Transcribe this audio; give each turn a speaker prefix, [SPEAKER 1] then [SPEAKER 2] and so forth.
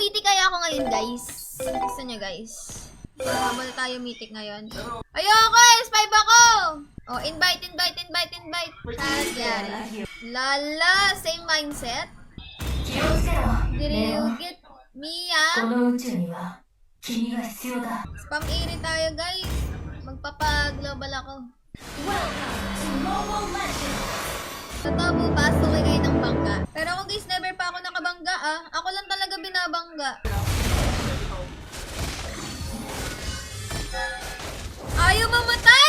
[SPEAKER 1] Mag-mythic kaya ako ngayon, guys. Gusto nyo, guys? Habol tayo mythic ngayon. Ayoko, S5 ako! Oh, invite. Yan. Lala, same mindset. Did you get me, ah? Spam iri tayo, guys. Magpapag-global ako. Totoo po, pasok kayo ng bangga. Pero ako, guys, never pa ako nakabangga, ah. Ako lang talaga binabangga. Ayaw mamatay!